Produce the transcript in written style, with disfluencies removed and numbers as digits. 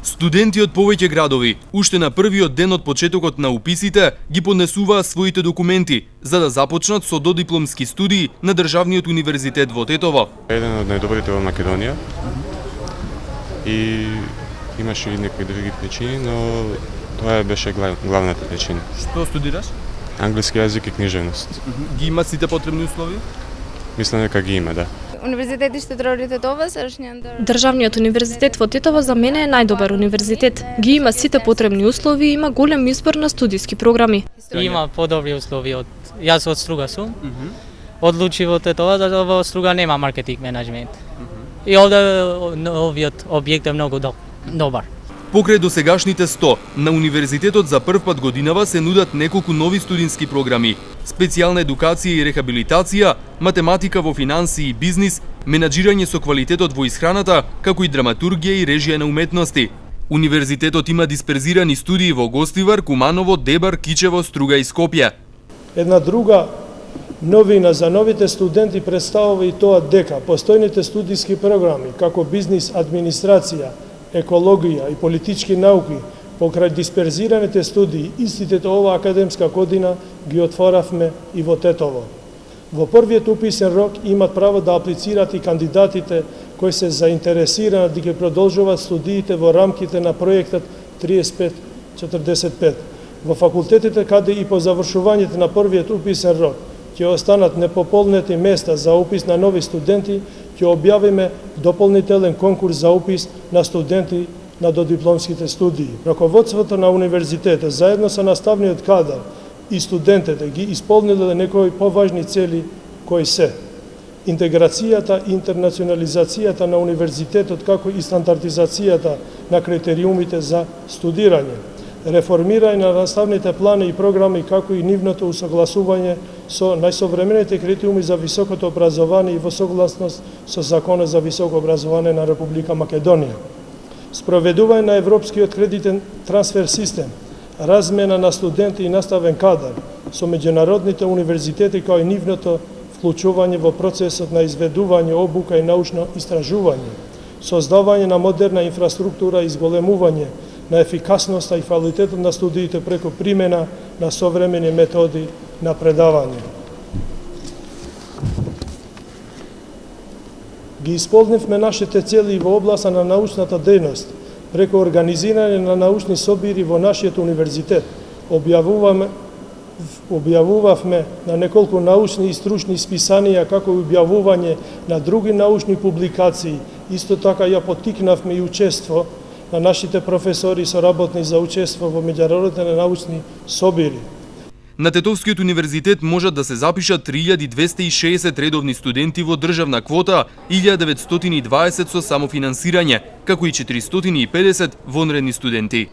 Студенти од повеќе градови, уште на првиот ден од почетокот на уписите, ги поднесуваа своите документи за да започнат со додипломски студии на Државниот универзитет во Тетово. Еден од најдобрите во Македонија и имаше и некои други причини, но тоа беше главната причина. Што студираш? Англиски јазик и книжевност. Ги има сите потребни услови? Мислам дека ги има, да. Универзитети што тролите тоа Државниот универзитет во Тетово за мене е најдобар универзитет. Ги има сите потребни услови и има голем избор на студиски програми. Има подобри услови од јас од Струга сум. Одлучи во Тетово затоа во Струга нема маркетинг менеджмент. И овде овиот објект е многу добар. Покрај досегашните 100, на универзитетот за прв пат годинава се нудат неколку нови студентски програми: специјална едукација и рехабилитација, математика во финансии и бизнис, менаџирање со квалитетот во исхраната, како и драматургија и режија на уметности. Универзитетот има дисперзирани студии во Гостивар, Куманово, Дебар, Кичево, Струга и Скопје. Една друга новина за новите студенти представува и тоа дека постојните студиски програми, како бизнис, администрација, екологија и политички науки, покрај дисперзираните студии, истите оваа академска година ги отворавме и во Тетово. Во првиот уписен рок имат право да аплицираат и кандидатите кои се заинтересирани да ги продолжуваат студиите во рамките на проектот 35-45. Во факултетите каде и по завршувањето на првиот уписен рок ќе останат непополнети места за упис на нови студенти, ќе објавиме дополнителен конкурс за упис на студенти на додипломските студии. Раководството на универзитетот заедно со наставниот кадар и студентите ги исполниле некои поважни цели кои се: интеграцијата и интернационализацијата на универзитетот, како и стандардизацијата на критериумите за студирање, реформирање на наставните плани и програми, како и нивното усогласување со најсовремените критериуми за високото образование и во согласност со Законот за високо образование на Република Македонија. Спроведување на европскиот кредитен трансфер систем, размена на студенти и наставен кадар со меѓународните универзитети, како и нивното вклучување во процесот на изведување, обука и научно истражување, создавање на модерна инфраструктура и зголемување на ефикасноста и квалитетот на студиите преку примена на современи методи на предавање. Ги исполнивме нашите цели во областа на научната дејност преку организирање на научни собири во нашиот универзитет. Објавувавме на неколку научни и стручни списанија, како и објавување на други научни публикации. Исто така ја поттикнавме и учество на нашите професори и соработни за учество во меѓународните научни собири. На Тетовскиот универзитет можат да се запишат 3260 редовни студенти во државна квота, 1920 со самофинансирање, како и 450 вонредни студенти.